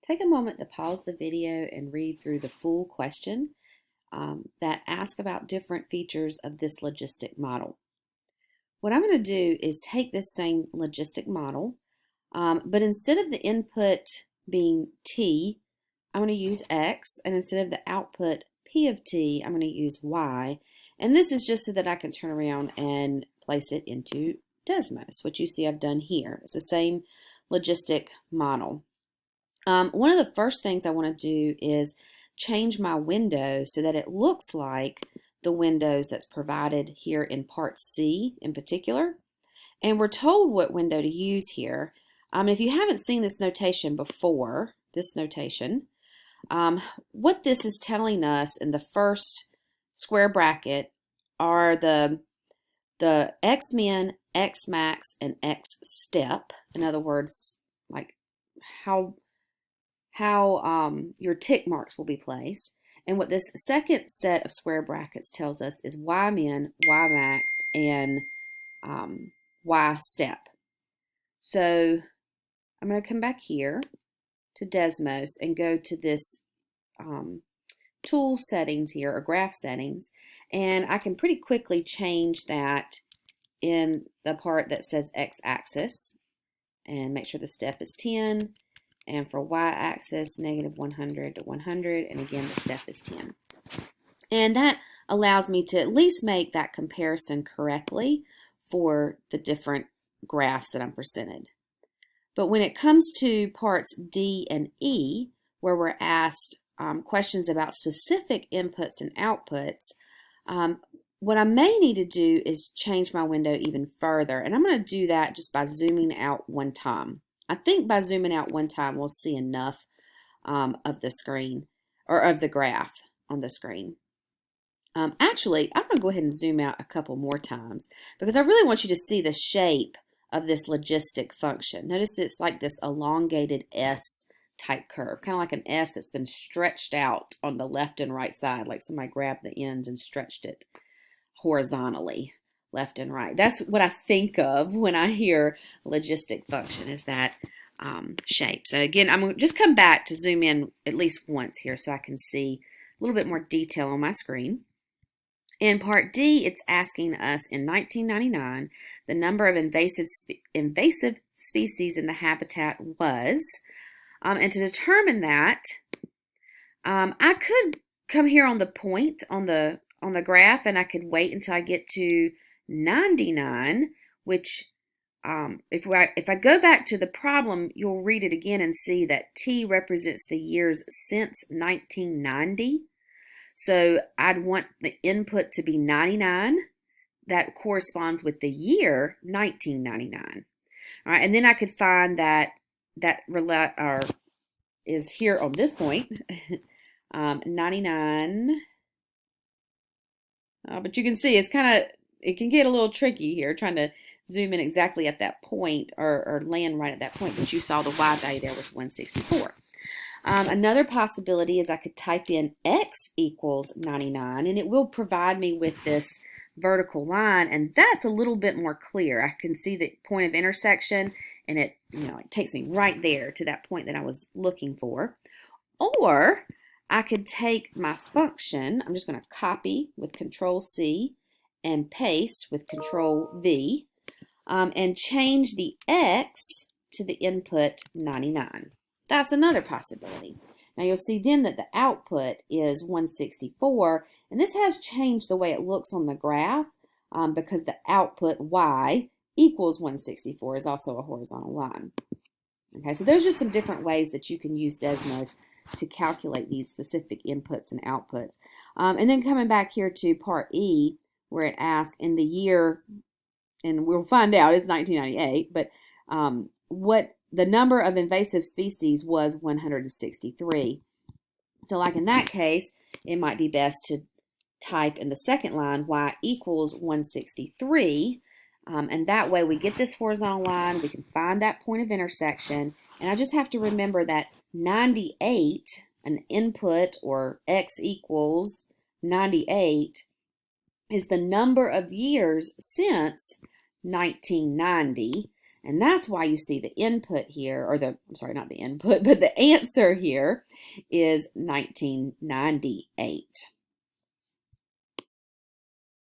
Take a moment to pause the video and read through the full question that asks about different features of this logistic model. What I'm going to do is take this same logistic model, but instead of the input being t, I'm going to use x, and instead of the output p of t, I'm going to use y. And this is just so that I can turn around and place it into Desmos, which you see I've done here. It's the same logistic model. One of the first things I want to do is change my window so that it looks like the windows that's provided here in part C in particular. And we're told what window to use here. If you haven't seen this notation before, what this is telling us in the first square bracket are the X min, X max, and X step. In other words, like how your tick marks will be placed. And what this second set of square brackets tells us is Y min, Y max, and Y step. So I'm going to come back here to Desmos and go to this tool settings here, or graph settings, and I can pretty quickly change that in the part that says x-axis and make sure the step is 10, and for y-axis negative 100 to 100, and again the step is 10. And that allows me to at least make that comparison correctly for the different graphs that I'm presented. But when it comes to parts D and E, where we're asked questions about specific inputs and outputs, what I may need to do is change my window even further. And I'm going to do that just by zooming out one time. I think by zooming out one time, we'll see enough of the screen, or of the graph on the screen. Actually, I'm going to go ahead and zoom out a couple more times because I really want you to see the shape of this logistic function. Notice it's like this elongated S type curve, kind of like an S that's been stretched out on the left and right side, like somebody grabbed the ends and stretched it horizontally, left and right. That's what I think of when I hear logistic function, is that shape. So again, I'm going to just come back to zoom in at least once here so I can see a little bit more detail on my screen. In part D, it's asking us in 1999 the number of invasive species in the habitat was, and to determine that, I could come here on the point on the graph, and I could wait until I get to 99, which if I go back to the problem, you'll read it again and see that T represents the years since 1990. So I'd want the input to be 99. That corresponds with the year 1999. All right, and then I could find that is here on this point, 99. But you can see it can get a little tricky here trying to zoom in exactly at that point, or land right at that point. But you saw the Y value there was 164. Another possibility is I could type in x equals 99, and it will provide me with this vertical line, and that's a little bit more clear. I can see the point of intersection, and it takes me right there to that point that I was looking for. Or I could take my function, I'm just going to copy with Control C and paste with Control V, and change the x to the input 99. That's another possibility. Now you'll see then that the output is 164, and this has changed the way it looks on the graph because the output y equals 164 is also a horizontal line. Okay, so those are some different ways that you can use Desmos to calculate these specific inputs and outputs. And then coming back here to part E, where it asks in the year, and we'll find out it's 1998, but what the number of invasive species was 163. So like in that case, it might be best to type in the second line y equals 163, and that way we get this horizontal line, we can find that point of intersection, and I just have to remember that 98, an input, or x equals 98, is the number of years since 1990. And that's why you see the input here, or I'm sorry, not the input, but the answer here is 1998.